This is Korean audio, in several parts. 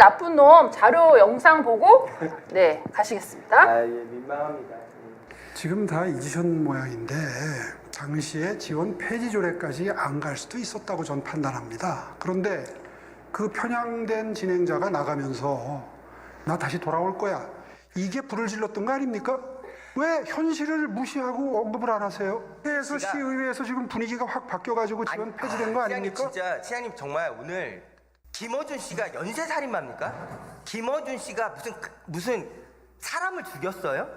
나쁜 놈 자료 영상 보고 네 가시겠습니다. 아, 예, 민망합니다. 지금 다 잊으신 모양인데 당시에 지원 폐지 조례까지 안 갈 수도 있었다고 전 판단합니다. 그런데 그 편향된 진행자가 나가면서 나 다시 돌아올 거야. 이게 불을 질렀던 거 아닙니까? 왜 현실을 무시하고 언급을 안 하세요? 그래서 시의회에서 지금 분위기가 확 바뀌어가지고 지원 폐지된 거 아닙니까? 진짜 시장님 정말 오늘 김어준 씨가 연쇄살인마입니까? 김어준 씨가 무슨 사람을 죽였어요?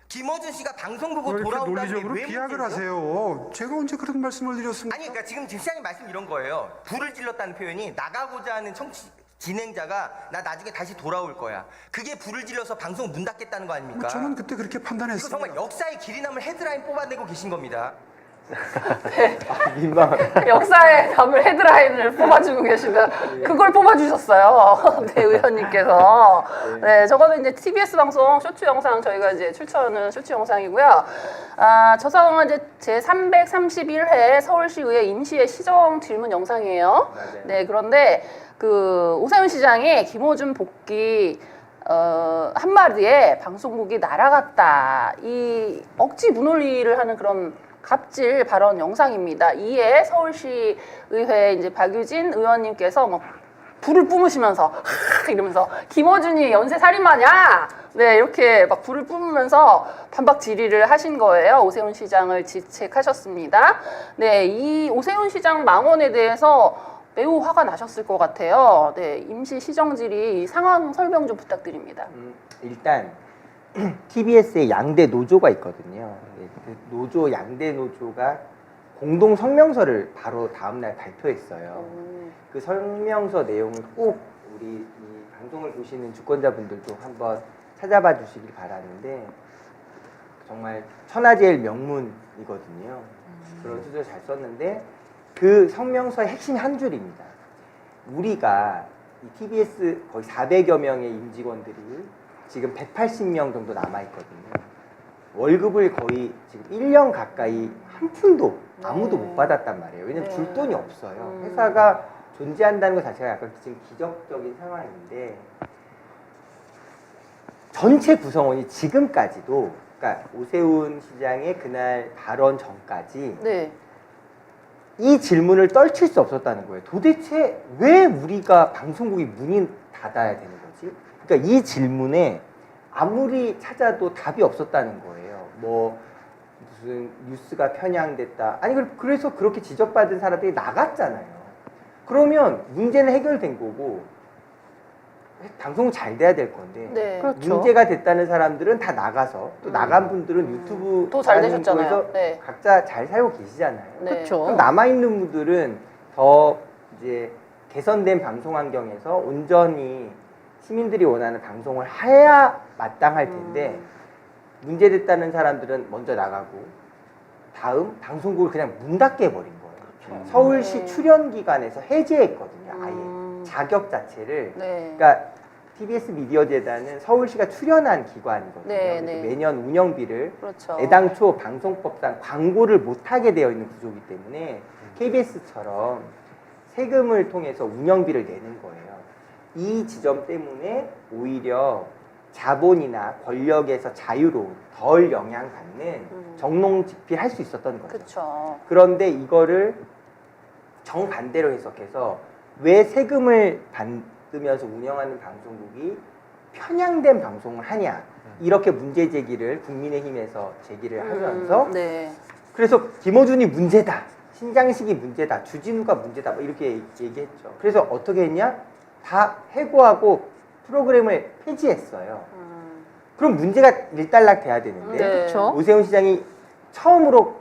김어준 씨가 방송 보고 왜 이렇게 돌아온다는 논리적으로 게왜 비약을 하세요? 제가 언제 그런 말씀을 드렸습니까? 아니 그러니까 지금 시장님 말씀 이런 거예요. 불을 질렀다는 표현이 나가고자 하는 진행자가 나 나중에 다시 돌아올 거야. 그게 불을 질러서 방송 문 닫겠다는 거 아닙니까? 저는 그때 그렇게 이거 판단했습니다. 정말 역사의 길이 남을 헤드라인 뽑아내고 계신 겁니다. 민망하다. 역사에 남을 헤드라인을 뽑아주고 계신가? 그걸 뽑아주셨어요. 네, 의원님께서. 네, 저거는 이제 TBS 방송 쇼츠 영상 저희가 이제 출처는 쇼츠 영상이고요. 저 상황은 이제 제 331회 서울시의회 임시의 시정 질문 영상이에요. 맞아요. 네, 그런데 그 오세훈 시장이 김어준 복귀 한마디에 방송국이 날아갔다. 이 억지 무논리를 하는 그런 갑질 발언 영상입니다. 이에 서울시의회 이제 박유진 의원님께서 막 불을 뿜으시면서 이러면서 김어준이 연쇄 살인마냐? 네, 이렇게 막 불을 뿜으면서 반박 질의를 하신 거예요. 오세훈 시장을 지책하셨습니다. 네, 이 오세훈 시장 망언에 대해서 매우 화가 나셨을 것 같아요. 네, 임시 시정 질의 상황 설명 좀 부탁드립니다. 일단 TBS에 양대 노조가 있거든요. 그 노조 양대 노조가 공동 성명서를 바로 다음날 발표했어요. 그 성명서 내용을 꼭 우리 이 방송을 보시는 주권자분들도 한번 찾아봐 주시길 바라는데 정말 천하제일 명문이거든요. 그런 수를 잘 썼는데 그 성명서의 핵심 한 줄입니다. 우리가 이 TBS 거의 400여 명의 임직원들이 지금 180명 정도 남아있거든요. 월급을 거의 지금 1년 가까이 한 푼도 아무도 못 받았단 말이에요. 왜냐면 줄 돈이 없어요. 회사가 존재한다는 것 자체가 약간 지금 기적적인 상황인데 전체 구성원이 지금까지도 그러니까 오세훈 시장의 그날 발언 전까지 네. 이 질문을 떨칠 수 없었다는 거예요. 도대체 왜 우리가 방송국이 문이 닫아야 되는 거지? 그러니까 이 질문에 아무리 찾아도 답이 없었다는 거예요. 뭐 무슨 뉴스가 편향됐다. 아니 그래서 그렇게 지적받은 사람들이 나갔잖아요. 그러면 문제는 해결된 거고 방송은 잘 돼야 될 건데 네. 그렇죠. 문제가 됐다는 사람들은 다 나가서 또 나간 분들은 유튜브 더 잘 되셨잖아요. 거에서 네. 각자 잘 살고 계시잖아요. 네. 그럼 그렇죠. 남아있는 분들은 더 이제 개선된 방송 환경에서 온전히 시민들이 원하는 방송을 해야 마땅할 텐데 문제됐다는 사람들은 먼저 나가고 다음 방송국을 그냥 문 닫게 해버린 거예요. 서울시 출연 기관에서 해제했거든요. 아예 자격 자체를. 네. 그러니까 TBS 미디어 재단은 서울시가 출연한 기관이거든요. 네, 그래서 네. 매년 운영비를 그렇죠. 애당초 방송법상 광고를 못하게 되어 있는 구조이기 때문에 KBS처럼 세금을 통해서 운영비를 내는 거예요. 이 지점 때문에 오히려 자본이나 권력에서 자유로운 덜 영향받는 정농직필 할 수 있었던 거죠. 그렇죠. 그런데 이거를 정반대로 해석해서 왜 세금을 받으면서 운영하는 방송국이 편향된 방송을 하냐 이렇게 문제 제기를 국민의힘에서 제기를 하면서 네. 그래서 김어준이 문제다, 신장식이 문제다, 주진우가 문제다 뭐 이렇게 얘기했죠. 그래서 어떻게 했냐? 다 해고하고 프로그램을 폐지했어요. 그럼 문제가 일단락 돼야 되는데 네. 그렇죠. 오세훈 시장이 처음으로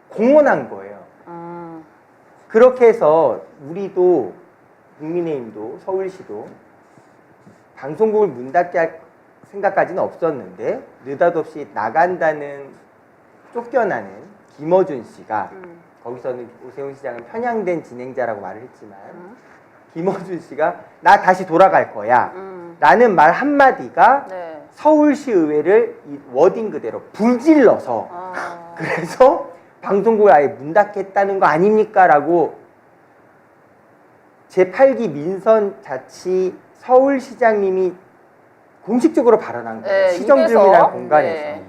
공언한 거예요. 그렇게 해서 우리도 국민의힘도 서울시도 방송국을 문 닫게 할 생각까지는 없었는데 느닷없이 나간다는 쫓겨나는 김어준 씨가 거기서는 오세훈 시장은 편향된 진행자라고 말을 했지만 김어준 씨가 나 다시 돌아갈 거야 라는 말 한마디가 네. 서울시 의회를 이 워딩 그대로 불질러서 그래서 방송국을 아예 문 닫겠다는 거 아닙니까? 라고 제8기 민선자치 서울시장님이 공식적으로 발언한 거예요. 네, 시정주민이라는 입에서. 공간에서. 네.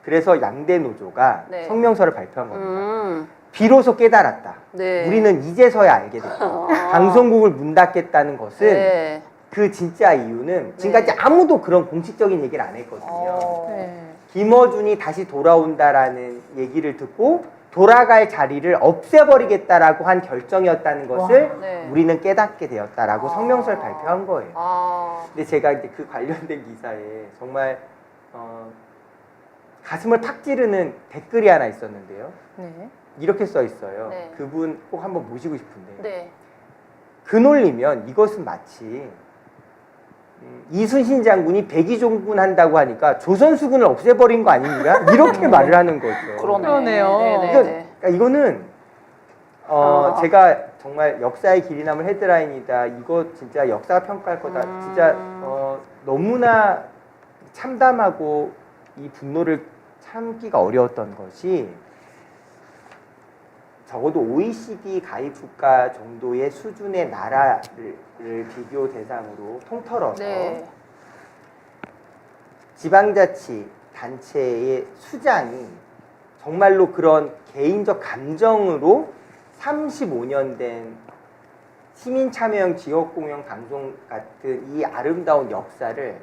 그래서 양대 노조가 네. 성명서를 발표한 겁니다. 음. 비로소 깨달았다. 네. 우리는 이제서야 알게 됐다. 방송국을 문 닫겠다는 것은 네. 그 진짜 이유는 지금까지 아무도 그런 공식적인 얘기를 안 했거든요. 네. 김어준이 다시 돌아온다라는 얘기를 듣고 돌아갈 자리를 없애버리겠다라고 한 결정이었다는 것을 네. 우리는 깨닫게 되었다라고 아. 성명서를 발표한 거예요. 아. 근데 제가 이제 그 관련된 기사에 정말 가슴을 팍 찌르는 댓글이 하나 있었는데요. 네. 이렇게 써 있어요. 네. 그분 꼭 한번 모시고 싶은데 네. 그 논리면 이것은 마치 이순신 장군이 백의종군 한다고 하니까 조선수군을 없애버린 거 아닙니까? 이렇게 말을 하는 거죠. 그러네요. 네, 이거, 네. 그러니까 이거는 제가 정말 역사의 길이 남을 헤드라인이다. 이거 진짜 역사가 평가할 거다. 진짜 너무나 참담하고 이 분노를 참기가 어려웠던 것이 적어도 OECD 가입 국가 정도의 수준의 나라를 비교 대상으로 통틀어서 네. 지방자치 단체의 수장이 정말로 그런 개인적 감정으로 35년 된 시민참여형 지역공영 방송 같은 이 아름다운 역사를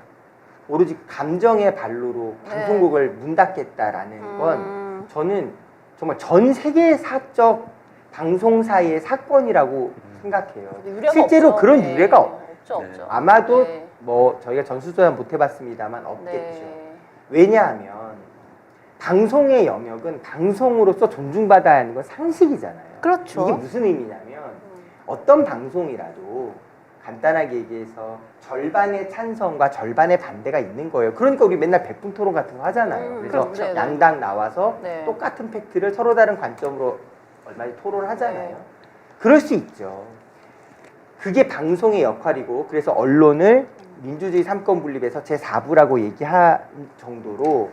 오로지 감정의 발로로 네. 방송국을 문 닫겠다라는 건 저는 정말 전 세계사적 방송사의 사건이라고 생각해요. 유례가 실제로 없죠. 그런 네. 유례가 없죠. 아마도 네. 뭐 저희가 전수조사 못 해봤습니다만 없겠죠. 네. 왜냐하면 방송의 영역은 방송으로서 존중받아야 하는 건 상식이잖아요. 그렇죠. 이게 무슨 의미냐면 어떤 방송이라도 간단하게 얘기해서 절반의 찬성과 절반의 반대가 있는 거예요. 그러니까 우리 맨날 백분 토론 같은 거 하잖아요. 그래서 그렇죠. 네, 네. 양당 나와서 네. 똑같은 팩트를 서로 다른 관점으로 얼마나 토론을 하잖아요. 네. 그럴 수 있죠. 그게 방송의 역할이고 그래서 언론을 민주주의 삼권 분립에서 제4부라고 얘기할 정도로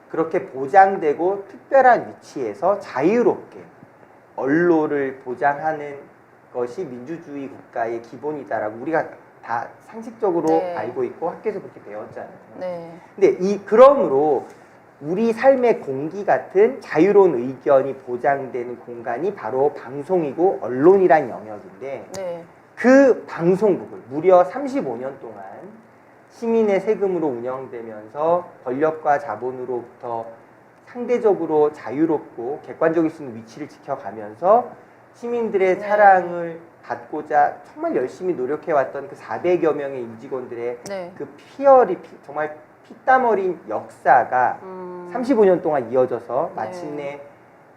그렇게 보장되고 특별한 위치에서 자유롭게 언론을 보장하는 것이 민주주의 국가의 기본이다라고 우리가 다 상식적으로 네. 알고 있고 학교에서 그렇게 배웠잖아요. 네. 근데 그러므로 우리 삶의 공기 같은 자유로운 의견이 보장되는 공간이 바로 방송이고 언론이란 영역인데 네. 그 방송국을 무려 35년 동안 시민의 세금으로 운영되면서 권력과 자본으로부터 상대적으로 자유롭고 객관적일 수 있는 위치를 지켜가면서 시민들의 네. 사랑을 받고자 정말 열심히 노력해왔던 그 400여 명의 임직원들의 네. 그 정말 피땀 어린 역사가 35년 동안 이어져서 마침내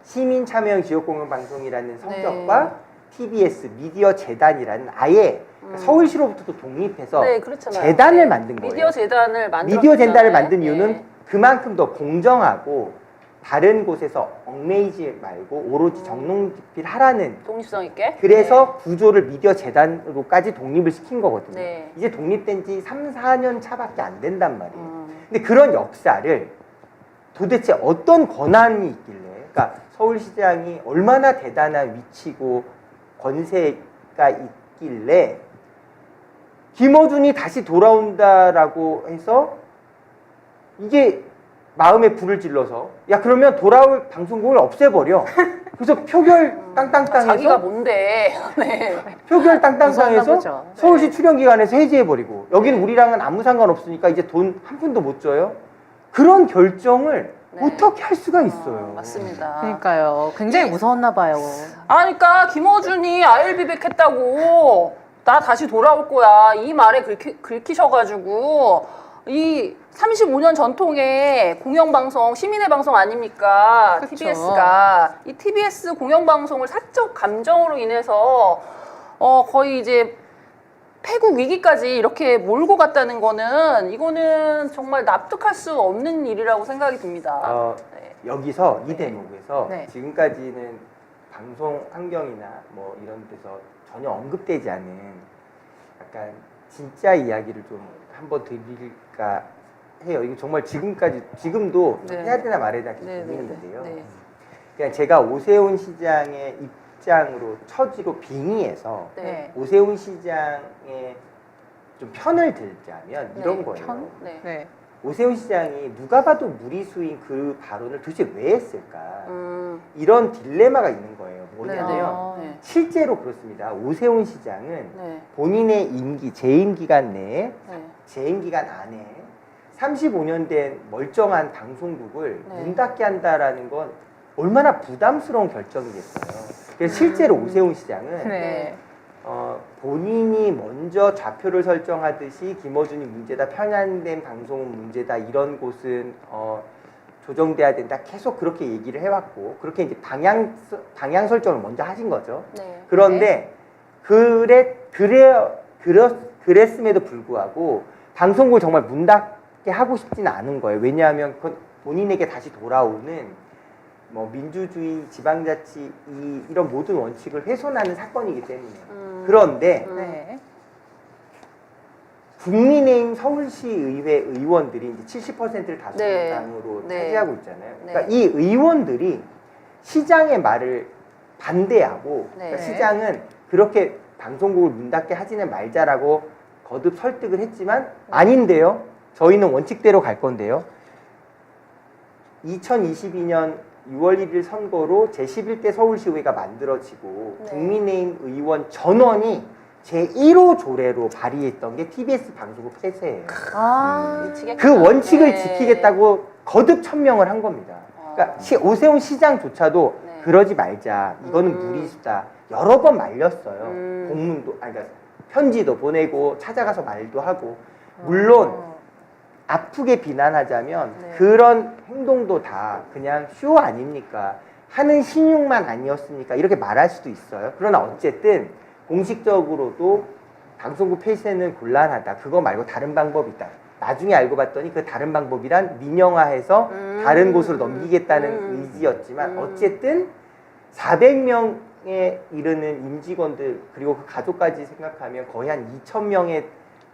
시민 참여형 지역공영방송이라는 성격과 TBS 미디어 재단이라는 아예 서울시로부터 독립해서 네, 그렇잖아요. 재단을 네. 만든 거예요. 미디어 재단을 만든 미디어 재단을 만든 이유는 그만큼 더 공정하고 다른 곳에서 얽매이지 말고 오로지 정론집필하라는 독립성 있게. 그래서 구조를 미디어 재단으로까지 독립을 시킨 거거든요. 네. 이제 독립된 지 3, 4년 차밖에 안 된단 말이에요. 근데 그런 역사를 도대체 어떤 권한이 있길래 그러니까 서울시장이 얼마나 대단한 위치고 권세가 있길래 김어준이 다시 돌아온다라고 해서 이게 마음에 불을 질러서 야 그러면 돌아올 방송국을 없애버려. 그래서 표결 땅땅땅해서 자기가 뭔데. 네. 표결 무서웠나 땅땅땅해서 보죠. 네. 서울시 출연기관에서 해제해버리고 여기는 우리랑은 아무 상관없으니까 이제 돈 한 푼도 못 줘요. 그런 결정을 네. 어떻게 할 수가 있어요. 맞습니다. 그러니까요. 굉장히 무서웠나 봐요. 그러니까 김어준이 아일비백했다고 나 다시 돌아올 거야 이 말에 긁히셔가지고 이 35년 전통의 공영방송 시민의 방송 아닙니까? 그쵸. TBS가 이 TBS 공영방송을 사적 감정으로 인해서 거의 이제 폐국 위기까지 이렇게 몰고 갔다는 거는 이거는 정말 납득할 수 없는 일이라고 생각이 듭니다. 네. 여기서 이 대목에서 네. 지금까지는 방송 환경이나 뭐 이런 데서 전혀 언급되지 않은 약간 진짜 이야기를 좀 한번 드릴까 해요. 이거 정말 지금도 네. 해야 되나 말아야 되나 계속 네, 고민했는데요. 네. 그냥 제가 오세훈 시장의 입장으로 처지로 빙의해서 네. 오세훈 시장의 좀 편을 들자면 이런 네, 거예요. 편? 네. 네. 오세훈 시장이 누가 봐도 무리수인 그 발언을 도대체 왜 했을까? 이런 딜레마가 있는 거예요. 뭐냐면 네. 실제로 그렇습니다. 오세훈 시장은 네. 본인의 임기, 재임 기간 내에 네. 재임 기간 안에 35년 된 멀쩡한 방송국을 네. 문 닫게 한다라는 건 얼마나 부담스러운 결정이겠어요. 그래서 실제로 오세훈 시장은 네. 본인이 먼저 좌표를 설정하듯이 김어준이 문제다, 편향된 방송은 문제다, 이런 곳은 조정돼야 된다, 계속 그렇게 얘기를 해왔고, 그렇게 이제 방향 설정을 먼저 하신 거죠. 네. 그런데 그랬음에도 불구하고 방송국을 정말 문 닫게 하고 싶지는 않은 거예요. 왜냐하면 그건 본인에게 다시 돌아오는 뭐 민주주의, 지방자치 이런 모든 원칙을 훼손하는 사건이기 때문에. 그런데 네. 국민의힘 서울시의회 의원들이 이제 70%를 네. 다수당으로 네. 차지하고 있잖아요. 네. 그러니까 이 의원들이 시장의 말을 반대하고, 네. 그러니까 시장은 그렇게 방송국을 문 닫게 하지는 말자라고 거듭 설득을 했지만 아닌데요. 저희는 원칙대로 갈 건데요. 2022년 6월 1일 선거로 제11대 서울시의회가 만들어지고 네. 국민의힘 의원 전원이 제1호 조례로 발의했던 게 TBS 방송국 폐쇄예요. 미치겠구나. 그 원칙을 네. 지키겠다고 거듭 천명을 한 겁니다. 그러니까 오세훈 시장조차도 네. 그러지 말자, 이거는 무리수다, 여러 번 말렸어요. 공문도, 그러니까 편지도 보내고 찾아가서 말도 하고. 물론 아프게 비난하자면 네. 그런 행동도 다 그냥 쇼 아닙니까? 하는 신용만 아니었습니까? 이렇게 말할 수도 있어요. 그러나 어쨌든 공식적으로도 방송국 폐쇄는 곤란하다, 그거 말고 다른 방법이 있다. 나중에 알고 봤더니 그 다른 방법이란 민영화해서 다른 곳으로 넘기겠다는 의지였지만 어쨌든 400명에 이르는 임직원들 그리고 그 가족까지 생각하면 거의 한 2,000명의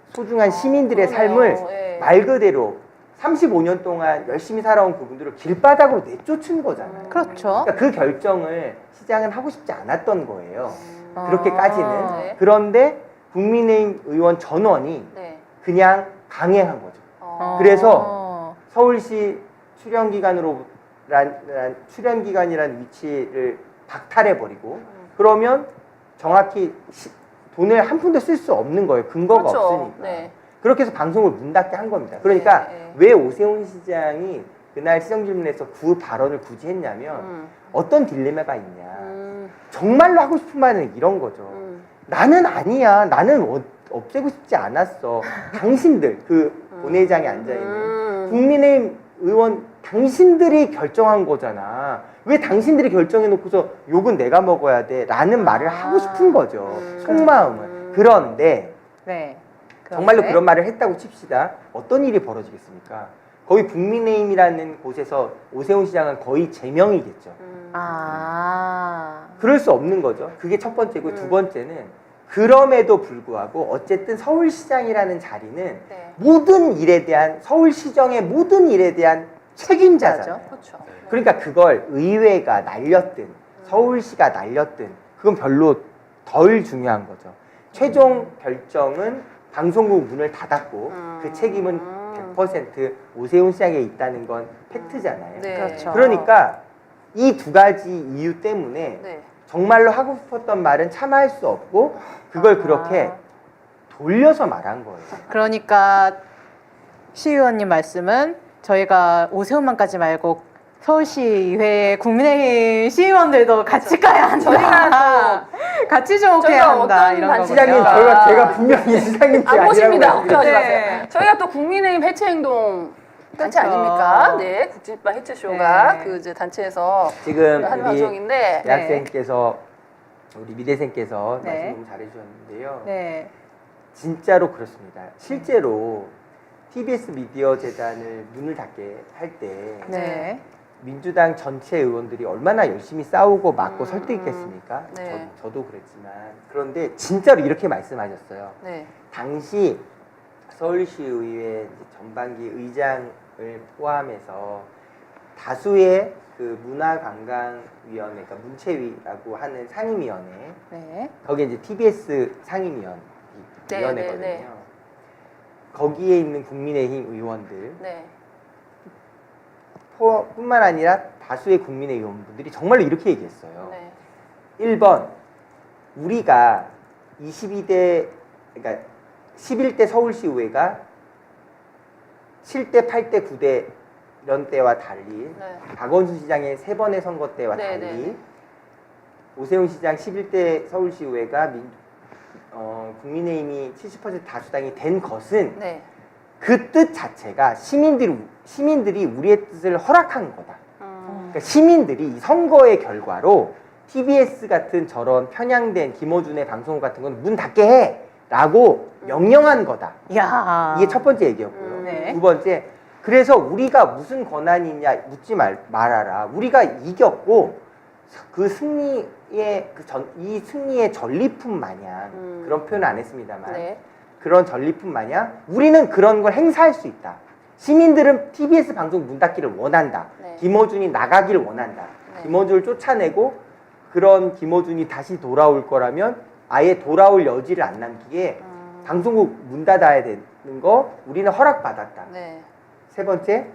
소중한 시민들의 그러네요. 삶을 예. 말 그대로 35년 동안 열심히 살아온 그분들을 길바닥으로 내쫓은 거잖아요. 그렇죠. 그러니까 그 결정을 시장은 하고 싶지 않았던 거예요. 그렇게까지는. 네. 그런데 국민의힘 의원 전원이 네. 그냥 강행한 거죠. 그래서 서울시 출연기관이라는 위치를 박탈해버리고, 그러면 정확히 돈을 한 푼도 쓸 수 없는 거예요. 근거가 그렇죠. 없으니까. 네. 그렇게 해서 방송을 문 닫게 한 겁니다. 그러니까 네, 네. 왜 오세훈 시장이 그날 시정질문에서 그 발언을 굳이 했냐면 어떤 딜레마가 있냐. 정말로 하고 싶은 말은 이런 거죠. 나는 아니야. 나는 없애고 싶지 않았어. 당신들, 그 본회의장에 앉아있는 국민의힘 의원 당신들이 결정한 거잖아. 왜 당신들이 결정해놓고서 욕은 내가 먹어야 돼? 라는 말을 하고 싶은 거죠. 속마음은. 그런데 네. 정말로 그런데? 그런 말을 했다고 칩시다. 어떤 일이 벌어지겠습니까? 거의 국민의힘이라는 곳에서 오세훈 시장은 거의 제명이겠죠. 그럴 수 없는 거죠. 그게 첫 번째고, 두 번째는 그럼에도 불구하고 어쨌든 서울시장이라는 자리는 네. 모든 일에 대한, 서울시정의 모든 일에 대한 책임자잖아요. 그렇죠. 그러니까 그걸 의회가 날렸든 서울시가 날렸든 그건 별로 덜 중요한 거죠. 최종 결정은 방송국 문을 닫았고 그 책임은 100% 오세훈 시장에 있다는 건 팩트잖아요. 네. 그렇죠. 그러니까 이 두 가지 이유 때문에 네. 정말로 하고 싶었던 말은 참아할 수 없고 그걸 그렇게 돌려서 말한 거예요. 그러니까 시의원님 말씀은 저희가 오세훈만까지 말고 서울시의회 국민의힘 시의원들도 같이 가야 한다. 저희가 같이 주목해야 저희가 한다. 어떤 이런 단체가- 시장님, 거군요. 제가 분명히 시장님께 안 보십니다. 아니라고 걱정하지 네. 마세요. 저희가 또 국민의힘 해체행동 단체 그렇죠. 아닙니까? 네, 국진빠 해체쇼가 네. 그 이제 단체에서 지금 하는 우리 방송인데 대학생께서 우리 미대생께서 네. 말씀 너무 잘해주셨는데요. 네. 진짜로 그렇습니다. 실제로 TBS 미디어 재단을 문을 닫게 할 때 네. 민주당 전체 의원들이 얼마나 열심히 싸우고 막고 설득했겠습니까? 네. 저도 그랬지만 그런데 진짜로 이렇게 말씀하셨어요. 네. 당시 서울시의회 이제 전반기 의장을 포함해서 다수의 그 문화관광위원회, 그러니까 문체위라고 하는 상임위원회, 네. 거기에 이제 TBS 상임위원 네, 위원회거든요. 네, 네. 거기에 있는 국민의힘 의원들 네. 뿐만 아니라 다수의 국민의 의원분들이 정말로 이렇게 얘기했어요. 네. 1번, 우리가 22대, 그러니까 11대 서울시의회가 7대, 8대, 9대 이런 때와 달리 네. 박원순 시장의 3번의 선거 때와 네, 달리 네. 오세훈 시장 11대 서울시의회가 국민의힘이 70% 다수당이 된 것은 네. 그 뜻 자체가 시민들이 우리의 뜻을 허락한 거다. 음. 그러니까 시민들이 이 선거의 결과로 TBS 같은 저런 편향된 김어준의 방송국 같은 건 문 닫게 해! 라고 명령한 거다. 야. 이게 첫 번째 얘기였고요. 네. 두 번째, 그래서 우리가 무슨 권한이 있냐 묻지 말아라. 우리가 이겼고 그 승리의 이 승리의 전리품 마냥 그런 표현은 안 했습니다만 네. 그런 전리품 마냥 우리는 그런 걸 행사할 수 있다. 시민들은 TBS 방송 문 닫기를 원한다. 네. 김어준이 나가기를 원한다. 네. 김어준을 쫓아내고 그런 김어준이 다시 돌아올 거라면 아예 돌아올 여지를 안 남기게 방송국 문 닫아야 되는 거 우리는 허락받았다. 네. 세 번째,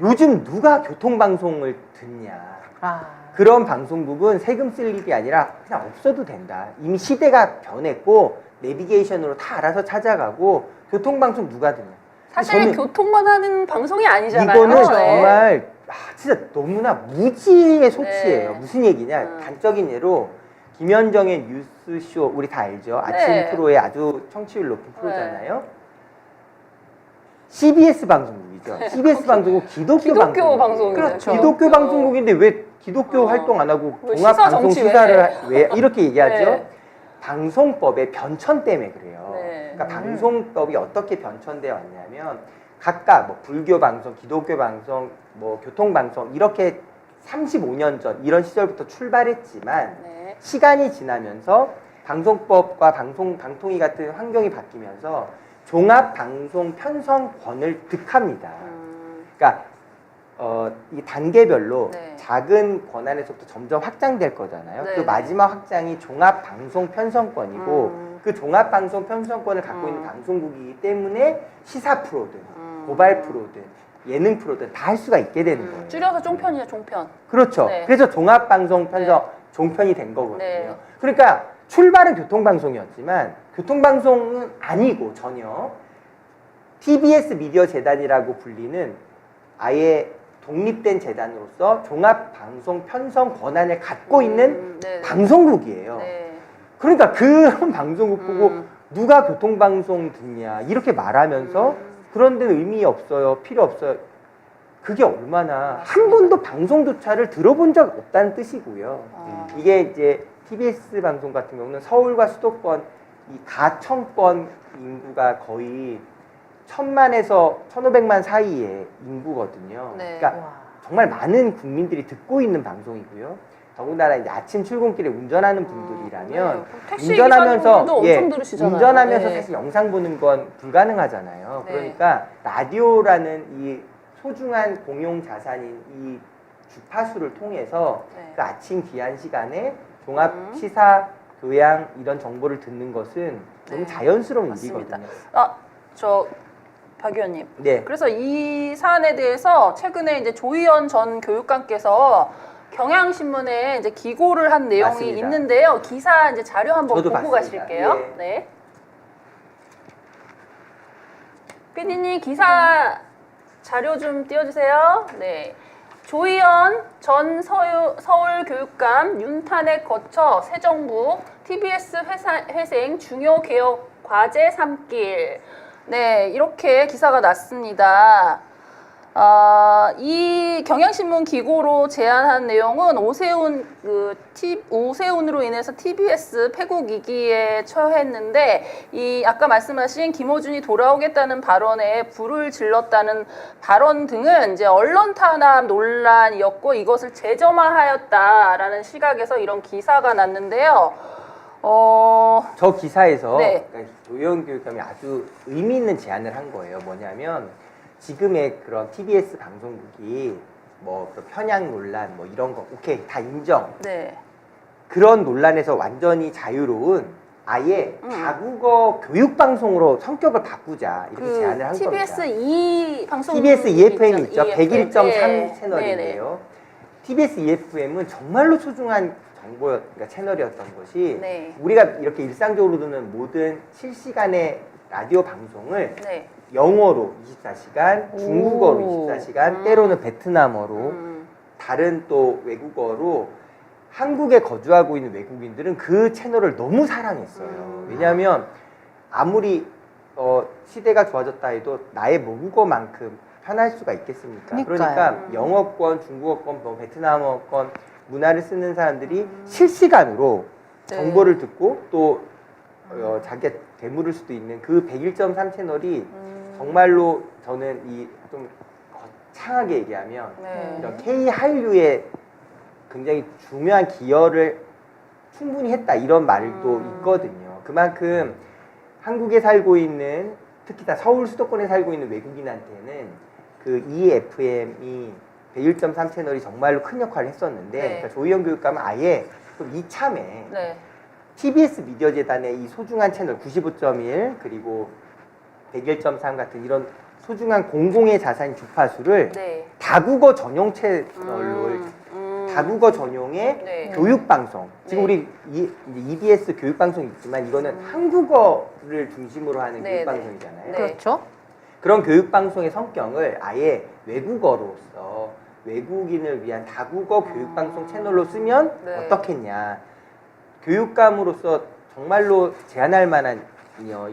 요즘 누가 교통방송을 듣냐. 아. 그런 방송국은 세금 쓸 일이 아니라 그냥 없어도 된다. 이미 시대가 변했고 내비게이션으로 다 알아서 찾아가고 교통방송 누가 듣냐. 사실 저는 교통만 하는 방송이 아니잖아요. 이거는 네. 정말 진짜 너무나 무지의 소치예요. 네. 무슨 얘기냐. 단적인 예로 김현정의 뉴스쇼 우리 다 알죠. 아침 네. 프로의 아주 청취율 높은 프로잖아요. CBS 방송국이죠. CBS 방송국 기독교 방송이에요. 그렇죠. 기독교 방송국인데 왜 기독교 활동 안 하고 왜 종합 시사 방송 정치 왜 시사를 해? 왜 이렇게 얘기하죠? 네. 방송법의 변천 때문에 그래요. 네. 그러니까 방송법이 어떻게 변천되어 왔냐면 각각 뭐 불교 방송, 기독교 방송, 뭐 교통 방송 이렇게 35년 전 이런 시절부터 출발했지만 네. 시간이 지나면서 방송법과 방통위 같은 환경이 바뀌면서 종합 방송 편성권을 득합니다. 그러니까 이 단계별로 네. 작은 권한에서부터 점점 확장될 거잖아요. 네, 그 네. 마지막 확장이 종합 방송 편성권이고 그 종합 방송 편성권을 갖고 있는 방송국이기 때문에 시사 프로든 고발 프로든 예능 프로든 다 할 수가 있게 되는 거예요. 줄여서 종편이죠, 종편. 그렇죠. 네. 그래서 종합 방송 편성 종편이 된 거거든요. 네. 그러니까 출발은 교통방송이었지만 교통방송은 아니고 전혀 TBS 미디어 재단이라고 불리는 아예 독립된 재단으로서 종합방송 편성 권한을 갖고 있는 네. 방송국이에요. 네. 그러니까 그런 방송국 보고 누가 교통방송 듣냐 이렇게 말하면서 그런 데는 의미 없어요. 필요 없어요. 그게 얼마나 한 번도 방송조차를 들어본 적 없다는 뜻이고요. 이게 이제 TBS 방송 같은 경우는 서울과 수도권 이 가청권 인구가 거의 1000만에서 1500만 사이의 인구거든요. 네. 그러니까 와. 정말 많은 국민들이 듣고 있는 방송이고요. 더군다나 이제 아침 출근길에 운전하는 분들이라면 네. 택시 기사님들도 엄청 들으시잖아요. 운전하면서 네. 사실 영상 보는 건 불가능하잖아요. 네. 그러니까 라디오라는 이 소중한 공용 자산인 이 주파수를 통해서 네. 그 아침 귀한 시간에 종합 시사, 교양 이런 정보를 듣는 것은 너무 네. 자연스러운 맞습니다. 일이거든요. 박 의원님. 네. 그래서 이 사안에 대해서 최근에 이제 조희연 전 교육감께서 경향신문에 이제 기고를 한 내용이 맞습니다. 있는데요. 기사 이제 자료 한번 저도 보고 봤습니다. 가실게요. 예. 네. PD님 기사 자료 좀 띄워주세요. 네. 조희연 전 서울교육감 윤탄핵 거쳐 새 정부 TBS 회생 중요 개혁 과제 삼길. 네, 이렇게 기사가 났습니다. 이 경향신문 기고로 제안한 내용은 오세훈으로 인해서 TBS 폐국 위기에 처했는데 이 아까 말씀하신 김어준이 돌아오겠다는 발언에 불을 질렀다는 발언 등은 이제 언론 탄압 논란이었고 이것을 재점화하였다라는 시각에서 이런 기사가 났는데요. 저 기사에서 네. 그러니까 조희연 교육감이 아주 의미 있는 제안을 한 거예요. 뭐냐면 지금의 그런 TBS 방송국이 뭐 그런 편향 논란 뭐 이런 거 오케이 다 인정. 네. 그런 논란에서 완전히 자유로운 아예 다국어 교육 방송으로 성격을 바꾸자 이렇게 그 제안을 한 TBS 겁니다. 2 방송 TBS EFM 있죠. EFM. 101.3 네. 채널인데요. TBS EFM은 정말로 소중한 그러니까 채널이었던 것이 네. 우리가 이렇게 일상적으로 듣는 모든 실시간의 라디오 방송을 네. 영어로 24시간, 중국어로 오. 24시간, 때로는 베트남어로 음. 다른 또 외국어로 한국에 거주하고 있는 외국인들은 그 채널을 너무 사랑했어요. 왜냐하면 아무리 시대가 좋아졌다 해도 나의 모국어만큼 편할 수가 있겠습니까? 그러니까요. 그러니까 영어권, 중국어권, 뭐 베트남어권 문화를 쓰는 사람들이 실시간으로 네. 정보를 듣고 또 자기가 되물을 수도 있는 그 101.3 채널이 정말로 저는 이 좀 거창하게 얘기하면 네. 이런 K 한류에 굉장히 중요한 기여를 충분히 했다 이런 말도 있거든요. 그만큼 한국에 살고 있는 특히 다 서울 수도권에 살고 있는 외국인한테는 그 EFM이 101.3 채널이 정말로 큰 역할을 했었는데 네. 그러니까 조희영 교육감은 아예 좀 이참에 네. TBS 미디어 재단의 이 소중한 채널 95.1 그리고 101.3 같은 이런 소중한 공공의 자산 주파수를 네. 다국어 전용 채널로 다국어 전용의 네. 교육 방송. 지금 네. 우리 이제 EBS 교육 방송이 있지만 이거는 한국어를 중심으로 하는 네, 교육 네. 방송이잖아요. 네. 그렇죠. 그런 교육 방송의 성격을 아예 외국어로서 외국인을 위한 다국어 교육 방송 채널로 쓰면 네. 어떻겠냐. 교육감으로서 정말로 제안할 만한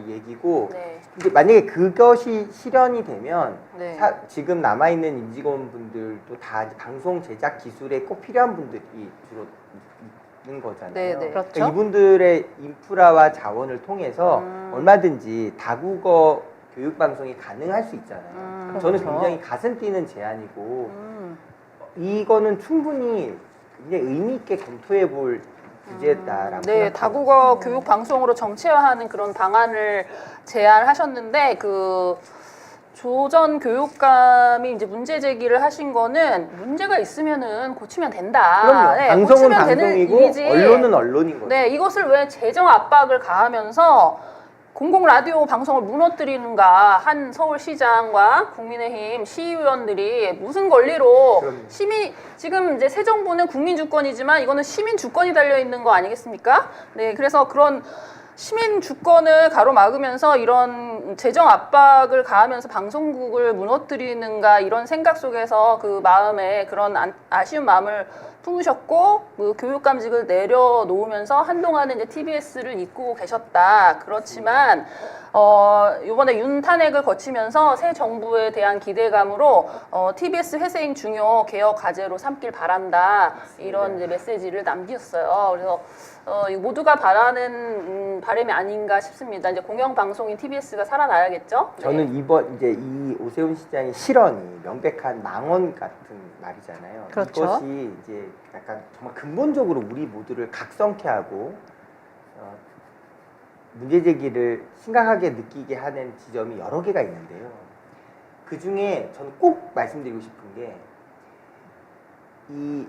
얘기고 네. 근데 만약에 그것이 실현이 되면 네. 지금 남아있는 임직원분들도 다 방송 제작 기술에 꼭 필요한 분들이 주로 있는 거잖아요. 네, 네. 그렇죠. 그러니까 이분들의 인프라와 자원을 통해서 얼마든지 다국어 교육 방송이 가능할 수 있잖아요. 저는 그렇죠. 굉장히 가슴 뛰는 제안이고 이거는 충분히 굉장히 의미 있게 검토해 볼 주제다라고 네, 생각합니다. 다국어 교육 방송으로 정체화하는 그런 방안을 제안하셨는데 그 조전 교육감이 이제 문제 제기를 하신 거는 문제가 있으면은 고치면 된다. 그럼요. 네, 방송은 고치면 되는 방송이고 일이지. 언론은 언론인 거죠. 네, 이것을 왜 재정 압박을 가하면서 공공 라디오 방송을 무너뜨리는가 한 서울시장과 국민의힘 시의원들이 무슨 권리로 그럼요. 시민 지금 이제 새 정부는 국민 주권이지만 이거는 시민 주권이 달려 있는 거 아니겠습니까? 네, 그래서 그런 시민 주권을 가로막으면서 이런 재정 압박을 가하면서 방송국을 무너뜨리는가 이런 생각 속에서 그 마음에 그런 아쉬운 마음을 품으셨고 그 교육감직을 내려놓으면서 한동안은 이제 TBS를 잊고 계셨다. 그렇지만 이번에 윤탄핵을 거치면서 새 정부에 대한 기대감으로 TBS 회생 중요 개혁 과제로 삼길 바란다. 이런 이제 메시지를 남기셨어요. 그래서 이거 모두가 바라는 바람이 아닌가 싶습니다. 이제 공영방송인 TBS가 살아나야겠죠? 네. 저는 이번 이제 이 오세훈 시장의 실언이 명백한 망언 같은 말이잖아요. 그렇죠. 이것이 이제 약간 정말 근본적으로 우리 모두를 각성케 하고 문제 제기를 심각하게 느끼게 하는 지점이 여러 개가 있는데요. 그 중에 저는 꼭 말씀드리고 싶은 게 이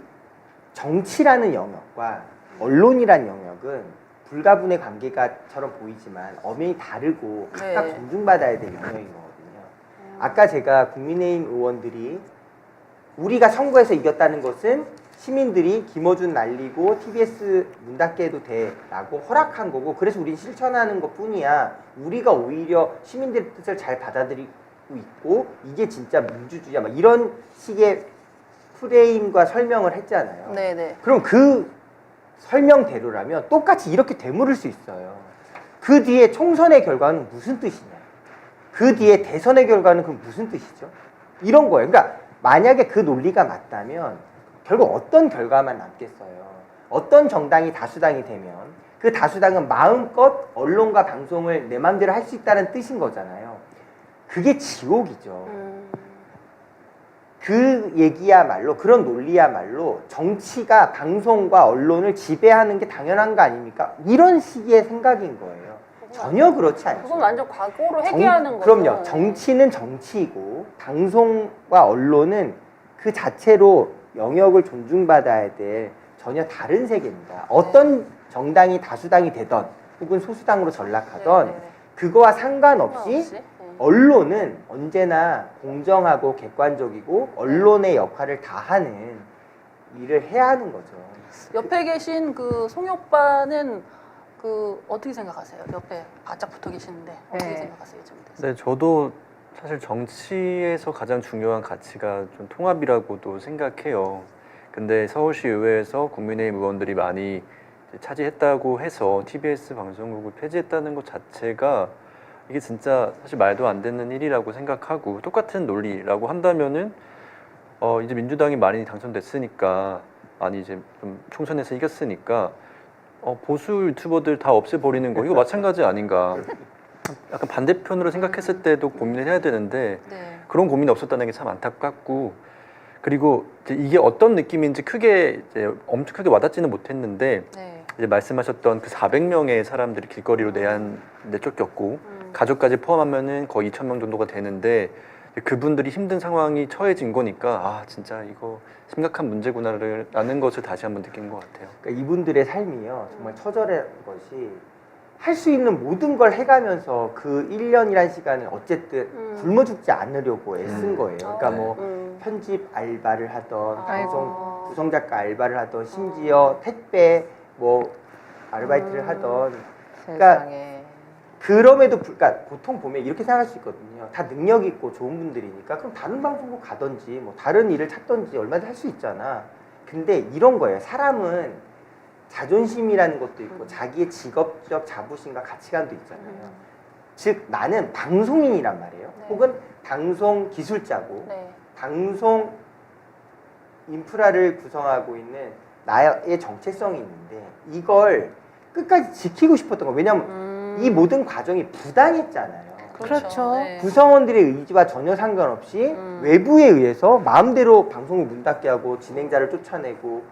정치라는 영역과 언론이라는 영역은 불가분의 관계가처럼 보이지만 엄연히 다르고 각각 네. 존중받아야 될 영역인 거거든요. 아까 제가 국민의힘 의원들이 우리가 선거에서 이겼다는 것은 시민들이 김어준 날리고 TBS 문 닫게 해도 돼라고 허락한 거고 그래서 우린 실천하는 것뿐이야. 우리가 오히려 시민들의 뜻을 잘 받아들이고 있고 이게 진짜 민주주의야. 막 이런 식의 프레임과 설명을 했잖아요. 네네. 그럼 그 설명대로라면 똑같이 이렇게 되물을 수 있어요. 그 뒤에 총선의 결과는 무슨 뜻이냐? 그 뒤에 대선의 결과는 그럼 무슨 뜻이죠? 이런 거예요. 그러니까 만약에 그 논리가 맞다면 결국 어떤 결과만 남겠어요? 어떤 정당이 다수당이 되면 그 다수당은 마음껏 언론과 방송을 내 마음대로 할 수 있다는 뜻인 거잖아요. 그게 지옥이죠. 그 얘기야말로 그런 논리야말로 정치가 방송과 언론을 지배하는 게 당연한 거 아닙니까? 이런 식의 생각인 거예요. 전혀 그렇지 않죠. 그건 완전 과거로 회귀하는 거죠. 그럼요. 정치는 정치이고 방송과 언론은 그 자체로 영역을 존중받아야 될 전혀 다른 세계입니다. 어떤 정당이 다수당이 되던 혹은 소수당으로 전락하던 네, 네, 네. 그거와 상관없이 네. 언론은 언제나 공정하고 객관적이고 언론의 역할을 다하는 일을 해야 하는 거죠. 옆에 계신 그 송이 오빠는 그 어떻게 생각하세요? 옆에 바짝 붙어 계시는데 어떻게 네. 생각하세요? 이 점에 대해서? 네, 저도 사실 정치에서 가장 중요한 가치가 좀 통합이라고도 생각해요. 근데 서울시 의회에서 국민의힘 의원들이 많이 이제 차지했다고 해서 TBS 방송국을 폐지했다는 것 자체가 이게 진짜 사실 말도 안 되는 일이라고 생각하고, 똑같은 논리라고 한다면은 이제 민주당이 많이 당선됐으니까, 많이 이제 좀 총선에서 이겼으니까 보수 유튜버들 다 없애버리는 거 이거 마찬가지 아닌가. 약간 반대편으로 생각했을 때도 고민을 해야 되는데 네. 그런 고민이 없었다는 게 참 안타깝고, 그리고 이제 이게 어떤 느낌인지 크게 이제 엄청 크게 와닿지는 못했는데 네. 이제 말씀하셨던 그 400명의 사람들이 길거리로 내쫓겼고 가족까지 포함하면은 거의 2,000명 정도가 되는데 그분들이 힘든 상황이 처해진 거니까 아 진짜 이거 심각한 문제구나라는 것을 다시 한번 느낀 것 같아요. 그러니까 이분들의 삶이요 정말 처절한 것이 할 수 있는 모든 걸 해가면서 그 1년이란 시간을 어쨌든 굶어 죽지 않으려고 애쓴 거예요. 그러니까 뭐 편집 알바를 하던 방송 구성작가 알바를 하던 심지어 택배 뭐 아르바이트를 하던 그러니까 세상에. 그럼에도 그러니까 보통 보면 이렇게 생각할 수 있거든요. 다 능력 있고 좋은 분들이니까 그럼 다른 방송국 가든지 뭐 다른 일을 찾든지 얼마든지 할 수 있잖아. 근데 이런 거예요. 사람은 자존심이라는 것도 있고 자기의 직업적 자부심과 가치관도 있잖아요. 즉 나는 방송인이란 말이에요. 네. 혹은 방송 기술자고 네. 방송 인프라를 구성하고 있는 나의 정체성이 있는데 이걸 끝까지 지키고 싶었던 거예요. 왜냐하면 이 모든 과정이 부당했잖아요. 그렇죠. 네. 구성원들의 의지와 전혀 상관없이 외부에 의해서 마음대로 방송을 문 닫게 하고 진행자를 쫓아내고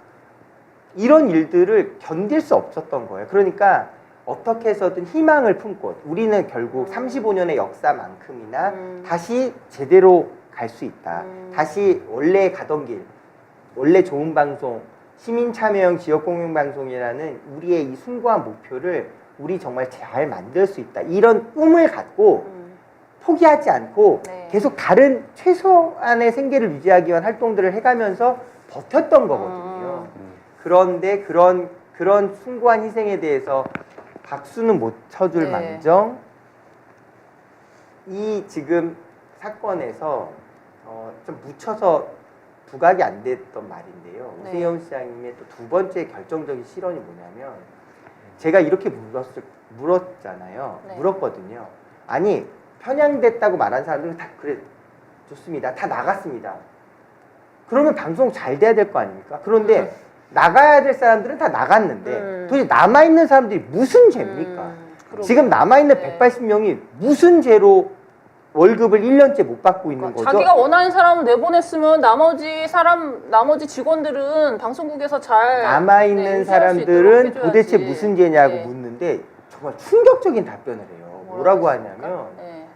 이런 일들을 견딜 수 없었던 거예요. 그러니까 어떻게 해서든 희망을 품고 우리는 결국 35년의 역사만큼이나 다시 제대로 갈 수 있다. 다시 원래 가던 길, 원래 좋은 방송, 시민 참여형 지역 공영 방송이라는 우리의 이 숭고한 목표를 우리 정말 잘 만들 수 있다. 이런 꿈을 갖고 포기하지 않고 네. 계속 다른 최소한의 생계를 유지하기 위한 활동들을 해가면서 버텼던 거거든요. 그런데 그런 숭고한 희생에 대해서 박수는 못 쳐줄 네. 망정 이 지금 사건에서 좀 묻혀서 부각이 안 됐던 말인데요. 네. 오세훈 시장님의 또 두 번째 결정적인 실언이 뭐냐면 제가 이렇게 물었잖아요. 네. 물었거든요. 아니 편향됐다고 말한 사람들은 다 그래 좋습니다. 다 나갔습니다. 그러면 방송 잘 돼야 될 거 아닙니까? 그런데 나가야 될 사람들은 다 나갔는데 도대체 남아있는 사람들이 무슨 죄입니까? 지금 남아있는 네. 180명이 무슨 죄로 월급을 1년째 못 받고 있는 거죠? 자기가 원하는 사람을 내보냈으면 나머지 직원들은 방송국에서 잘 남아있는 네, 유지할 수 사람들은 있도록 도대체 해줘야지. 무슨 죄냐고 네. 묻는데 정말 충격적인 답변을 해요. 뭐라고 하냐면 네.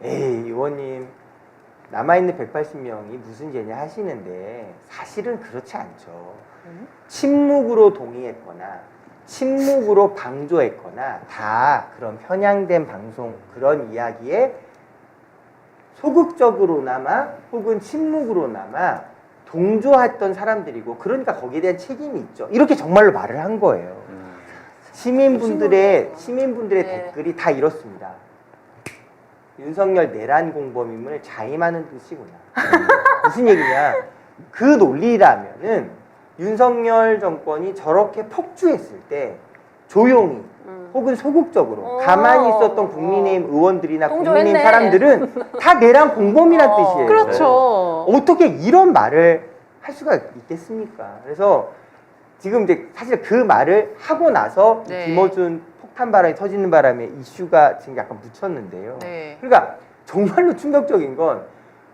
에이 의원님 남아있는 180명이 무슨 죄냐 하시는데 사실은 그렇지 않죠. 침묵으로 동의했거나 침묵으로 방조했거나 다 그런 편향된 방송 그런 이야기에 소극적으로나마 혹은 침묵으로나마 동조했던 사람들이고 그러니까 거기에 대한 책임이 있죠. 이렇게 정말로 말을 한 거예요. 시민분들의 네. 댓글이 다 이렇습니다. 윤석열 내란 공범임을 자임하는 뜻이구나. 무슨 얘기냐? 그 논리라면은 윤석열 정권이 저렇게 폭주했을 때 조용히 혹은 소극적으로 가만히 있었던 국민의힘 의원들이나 국민의힘 동조했네. 사람들은 다 내란 공범이란 뜻이에요. 그렇죠. 어떻게 이런 말을 할 수가 있겠습니까? 그래서 지금 이제 사실 그 말을 하고 나서 네. 김어준 폭탄 발언이 터지는 바람에 이슈가 지금 약간 묻혔는데요. 네. 그러니까 정말로 충격적인 건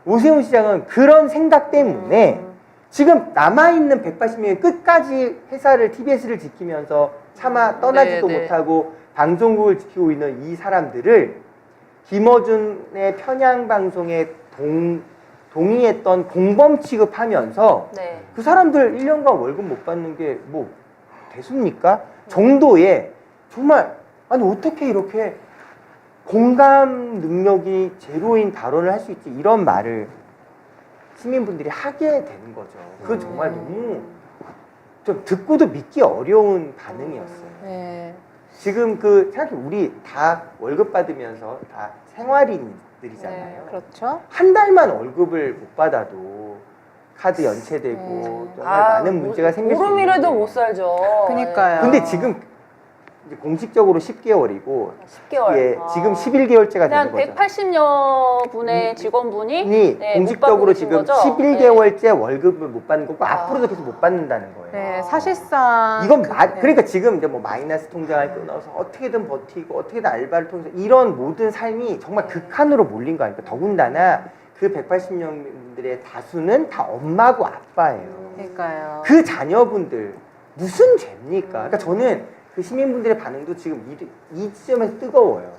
오세훈 시장은 그런 생각 때문에 지금 남아있는 180명이 끝까지 회사를 TBS를 지키면서 차마 떠나지도 네. 못하고 방송국을 지키고 있는 이 사람들을 김어준의 편향 방송에 동의했던 공범 취급하면서 네. 그 사람들 1년간 월급 못 받는 게 뭐 대수입니까? 정도의 정말 아니 어떻게 이렇게 공감 능력이 제로인 발언을 할 수 있지 이런 말을 시민분들이 하게 되는 거죠. 그건 정말 너무 좀 듣고도 믿기 어려운 반응이었어요. 네. 지금 그 생각해 우리 다 월급 받으면서 다 생활인들이잖아요. 네, 그렇죠. 한 달만 월급을 못 받아도 카드 연체되고 정말 많은 문제가 생길 수 있는데 보름이라도 못 살죠. 그러니까요. 근데 지금 이제 공식적으로 10개월이고 10개월. 예, 지금 11개월째가 한 되는 거죠. 180여 분의 직원분이 못 공식적으로 받고 계신 지금 거죠? 11개월째 월급을 못 받는 거고 앞으로도 계속 못 받는다는 거예요. 네, 사실상 이건 네. 그러니까 지금 이제 뭐 마이너스 통장을 끊어서 어떻게든 버티고 어떻게든 알바를 통해서 이런 모든 삶이 정말 극한으로 몰린 거 아닙니까? 더군다나 그 180명들의 다수는 다 엄마고 아빠예요. 그러니까요. 그 자녀분들 무슨 죄입니까? 그러니까 저는 그 시민분들의 반응도 지금 이 지점에서 뜨거워요.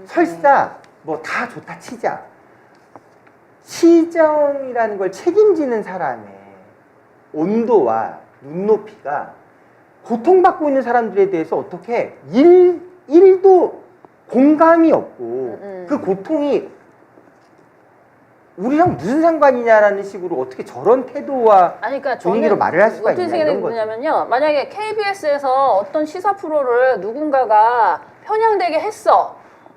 설사 뭐 다 좋다 치자. 시정이라는 걸 책임지는 사람의 온도와 눈높이가 고통받고 있는 사람들에 대해서 어떻게 일도 공감이 없고 그 고통이 우리랑 무슨 상관이냐라는 식으로 어떻게 저런 태도와 아니, 그러니까 분위기로 저는 말을 할 수가 어떻게 있냐 이런 생각이 거죠. 드냐면요. 만약에 KBS에서 어떤 시사 프로를 누군가가 편향되게 했어.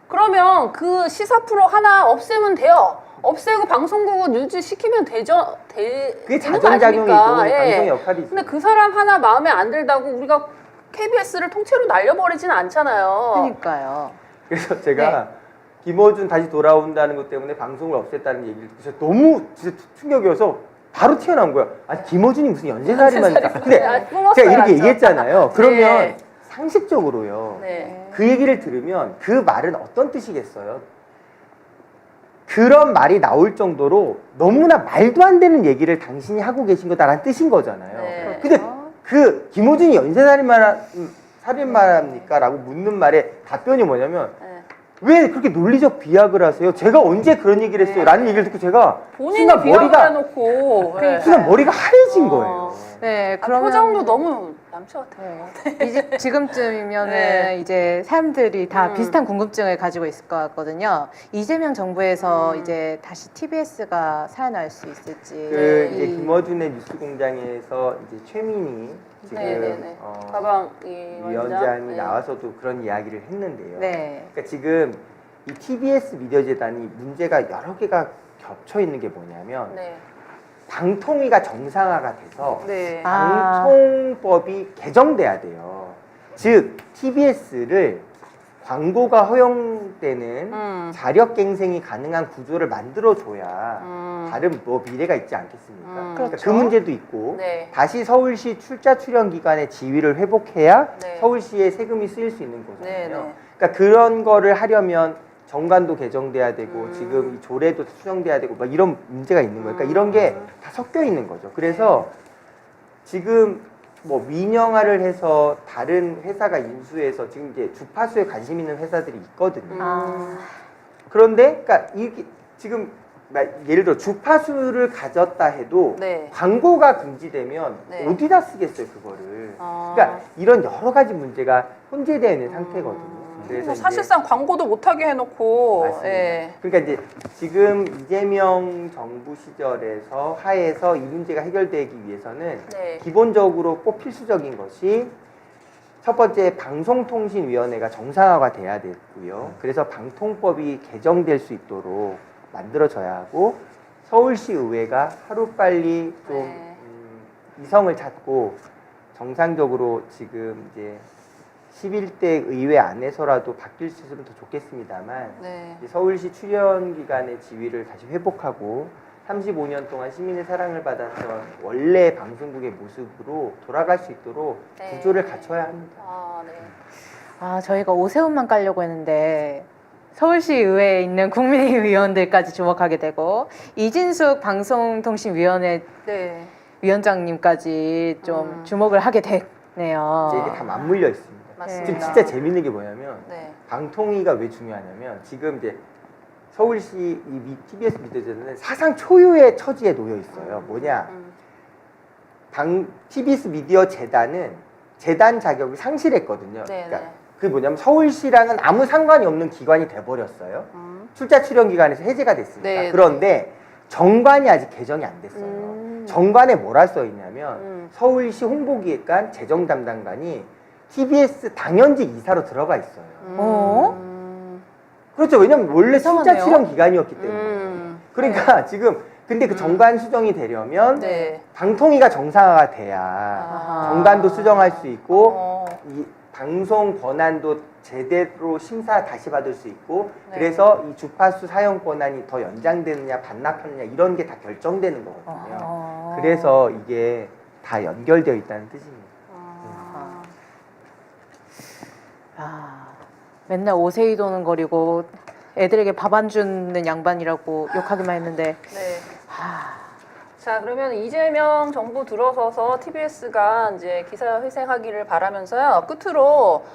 그러면 그 시사 프로 하나 없애면 돼요. 없애고 방송국은 유지시키면 되죠. 그게 되는 거 자정작용이고 아닙니까? 예. 방송의 역할이죠. 근데 그 사람 하나 마음에 안 들다고 우리가 KBS를 통째로 날려버리지는 않잖아요. 그러니까요. 그래서 제가 김어준 다시 돌아온다는 것 때문에 방송을 없앴다는 얘기를 듣고 제가 너무 진짜 충격이어서 바로 튀어나온 거예요. 아니 김어준이 무슨 연쇄살인마니까. 근데 아, 뿜었어요, 제가 이렇게 완전. 얘기했잖아요. 그러면 네. 상식적으로요. 네. 그 얘기를 들으면 그 말은 어떤 뜻이겠어요? 그런 말이 나올 정도로 너무나 말도 안 되는 얘기를 당신이 하고 계신 거다라는 뜻인 거잖아요. 네. 근데 그 김어준이 살인마입니까? 라고 묻는 말의 답변이 뭐냐면 네. 왜 그렇게 논리적 비약을 하세요? 제가 언제 그런 얘기를 했어요? 라는 얘기를 듣고 제가 본인이 순간 비하를 머리가 해놓고 순간 머리가 하얘진 거예요. 네, 아, 그러면 표정도 너무 남초 같아요. 이제 지금쯤이면은 네. 이제 사람들이 다 비슷한 궁금증을 가지고 있을 것 같거든요. 이재명 정부에서 이제 다시 TBS가 살아날 수 있을지. 그 이제 김어준의 뉴스공장에서 이제 최민희 지금 네네네. 가방 이 위원장이 네. 나와서도 그런 이야기를 했는데요. 네. 그러니까 지금 이 TBS 미디어 재단이 문제가 여러 개가 겹쳐 있는 게 뭐냐면 네. 방통위가 정상화가 돼서 네. 방통법이 개정돼야 돼요. 즉 TBS를 광고가 허용되는 자력갱생이 가능한 구조를 만들어줘야 다른 뭐 미래가 있지 않겠습니까? 그러니까 그렇죠. 그 문제도 있고 네. 다시 서울시 출자 출연 기관의 지위를 회복해야 네. 서울시에 세금이 쓰일 수 있는 거잖아요. 네, 네. 그러니까 그런 거를 하려면 정관도 개정돼야 되고 지금 이 조례도 수정돼야 되고 막 이런 문제가 있는 거예요. 그러니까 이런 게 다 섞여 있는 거죠. 그래서 지금 뭐 민영화를 해서 다른 회사가 인수해서 지금 이제 주파수에 관심 있는 회사들이 있거든요. 그런데 그러니까 이게 지금 예를 들어 주파수를 가졌다 해도 네. 광고가 금지되면 네. 어디다 쓰겠어요 그거를. 그러니까 이런 여러 가지 문제가 혼재되어 있는 상태거든요. 그래서 뭐 이제 사실상 광고도 못하게 해놓고. 맞습니다. 예. 그러니까 이제 지금 이재명 정부 시절에서 하에서 이 문제가 해결되기 위해서는 네. 기본적으로 꼭 필수적인 것이 첫 번째 방송통신위원회가 정상화가 돼야 되고요. 그래서 방통법이 개정될 수 있도록 만들어져야 하고 서울시 의회가 하루빨리 좀 네. 이성을 찾고 정상적으로 지금 이제 11대 의회 안에서라도 바뀔 수 있으면 더 좋겠습니다만 네. 이제 서울시 출연기관의 지위를 다시 회복하고 35년 동안 시민의 사랑을 받았던 원래 방송국의 모습으로 돌아갈 수 있도록 네. 구조를 갖춰야 합니다. 아, 네. 아, 저희가 오세훈만 깔려고 했는데 서울시 의회에 있는 국민의힘 의원들까지 주목하게 되고 이진숙 방송통신위원회 네. 위원장님까지 좀 주목을 하게 됐네요. 이제 이게 다 맞물려 있습니다. 맞습니다. 지금 진짜 재밌는 게 뭐냐면 네. 방통위가 왜 중요하냐면 지금 이제 서울시 이 TBS 미디어재단은 사상 초유의 처지에 놓여 있어요. 뭐냐? TBS 미디어 재단은 재단 자격을 상실했거든요. 네, 그러니까 네. 그게 뭐냐면 서울시랑은 아무 상관이 없는 기관이 돼버렸어요. 출자 출연 기관에서 해제가 됐으니까. 네, 그런데 정관이 아직 개정이 안 됐어요. 정관에 뭐라 써 있냐면 서울시 홍보기획관 재정담당관이 TBS 당연직 이사로 들어가 있어요. 어? 그렇죠. 왜냐면 원래 출자 이상하네요. 출연 기관이었기 때문에. 그러니까 지금 근데 그 정관 수정이 되려면 네. 방통위가 정상화가 돼야 아하. 정관도 수정할 수 있고 어. 이 방송 권한도 제대로 심사 다시 받을 수 있고 네. 그래서 이 주파수 사용 권한이 더 연장되느냐 반납하느냐 이런 게 다 결정되는 거거든요. 어. 그래서 이게 다 연결되어 있다는 뜻입니다. 아, 맨날 오세이 도는 거리고 애들에게 밥 안 주는 양반이라고 욕하기만 했는데 네. 자, 그러면 이재명 정부 들어서서 TBS가 이제 기사 회생하기를 바라면서요. 끝으로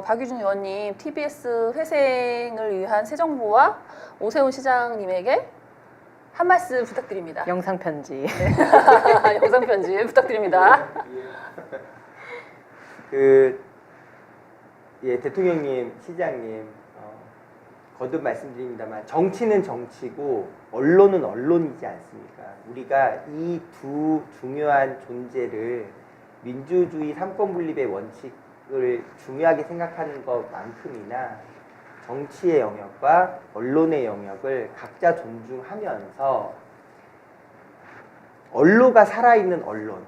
박유준 의원님 TBS 회생을 위한 새 정부와 오세훈 시장님에게 한 말씀 부탁드립니다. 영상 편지. 영상 편지 부탁드립니다. 대통령님, 시장님, 거듭 말씀드립니다만 정치는 정치고 언론은 언론이지 않습니까? 우리가 이 두 중요한 존재를 민주주의 삼권 분립의 원칙을 중요하게 생각하는 것만큼이나 정치의 영역과 언론의 영역을 각자 존중하면서 언론가 살아있는 언론,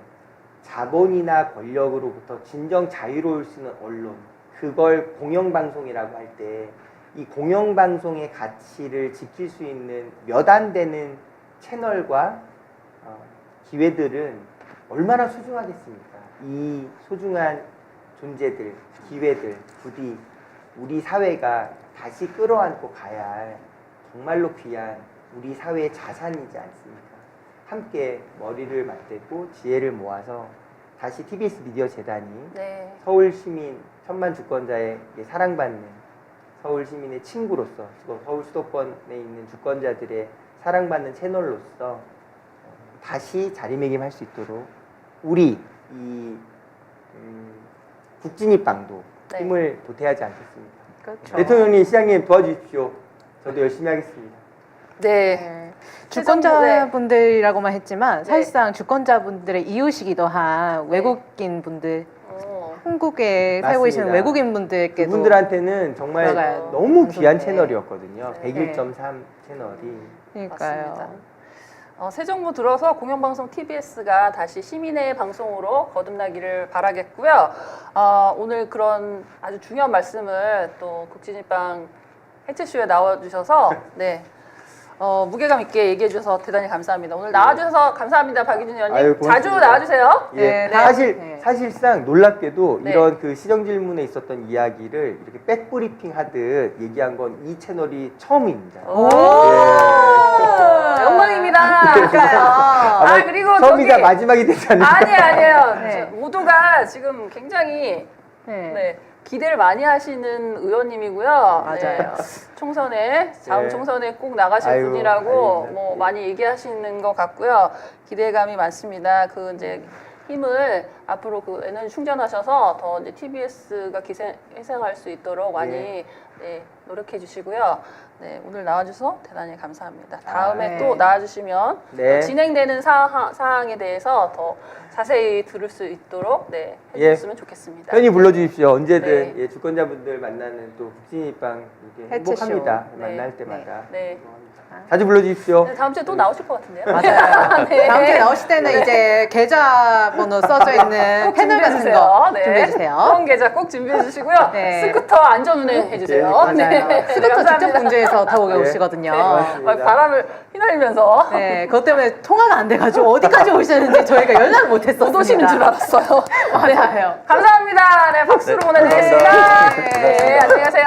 자본이나 권력으로부터 진정 자유로울 수 있는 언론, 그걸 공영방송이라고 할 때 이 공영방송의 가치를 지킬 수 있는 몇 안 되는 채널과 기회들은 얼마나 소중하겠습니까? 이 소중한 존재들, 기회들, 부디 우리 사회가 다시 끌어안고 가야 할 정말로 귀한 우리 사회의 자산이지 않습니까? 함께 머리를 맞대고 지혜를 모아서 다시 TBS 미디어 재단이 네. 서울 시민 천만 주권자에게 사랑받는 서울 시민의 친구로서 서울 수도권에 있는 주권자들의 사랑받는 채널로서 다시 자리매김할 수 있도록 우리 이 국진입방도 네. 힘을 보태야 하지 않겠습니까? 그렇죠. 대통령님, 시장님 도와주십시오. 저도 열심히 하겠습니다. 네. 네. 주권자분들이라고만 했지만 사실상 주권자분들의 이웃이기도 한 외국인 분들, 한국에 살고 계시는 맞습니다. 외국인 분들께도 그분들한테는 정말 들어가야 너무 귀한 방송에. 채널이었거든요. 네. 101.3 채널이. 그러니까요. 맞습니다. 새 정부 들어서 공영방송 TBS가 다시 시민의 방송으로 거듭나기를 바라겠고요. 오늘 그런 아주 중요한 말씀을 또 국진입방 해체쇼에 나와주셔서 네. 무게감 있게 얘기해 주셔서 대단히 감사합니다. 오늘 나와주셔서 감사합니다, 박유준 의원님. 아유, 고맙습니다. 자주 나와주세요. 예, 네. 사실상 놀랍게도 네. 이런 그 시정 질문에 있었던 이야기를 이렇게 백브리핑 하듯 얘기한 건 이 채널이 처음입니다. 오, 예. 영광입니다. 아마 그리고 처음이자 저기 마지막이 되지 않을까. 아니에요. 네. 모두가 지금 굉장히 네. 기대를 많이 하시는 의원님이고요. 맞아요. 총선에 다음 네. 총선에 꼭 나가실 아유, 분이라고 아닙니다. 뭐 많이 얘기하시는 것 같고요. 기대감이 많습니다. 그 이제 힘을 앞으로 그 에너지 충전하셔서 더 이제 TBS가 희생할 수 있도록 많이 네, 노력해 주시고요. 네, 오늘 나와주셔서 대단히 감사합니다. 다음에 네. 또 나와주시면 네. 또 진행되는 사항에 대해서 더 자세히 들을 수 있도록 네, 예. 해주셨으면 좋겠습니다. 편히 불러주십시오. 언제든 네. 예, 주권자분들 만나는 또 국진입방 이렇게 해체쇼. 행복합니다. 네. 만날 때마다. 네. 자주 불러주십시오. 네, 다음 주에 또 나오실 것 같은데요? 맞아요. 네. 다음 주에 나오실 때는 이제 계좌번호 써져 있는 꼭 패널 같은 준비해주세요. 거 네. 준비해주세요. 후원 계좌 꼭 준비해 주시고요. 네. 스쿠터 안전운행 해주세요. 맞아요. 네. 스쿠터 직접 감사합니다. 운전해서 타고 네. 오시거든요. 고맙습니다. 막 바람을 휘날리면서 네, 그것 때문에 통화가 안 돼가지고 어디까지 오셨는지 저희가 연락을 못했었습니다. 못 오시는 줄 알았어요. 맞아요. 감사합니다. 네, 박수로 보내드리겠습니다. 감사합니다. 네, 안녕하세요.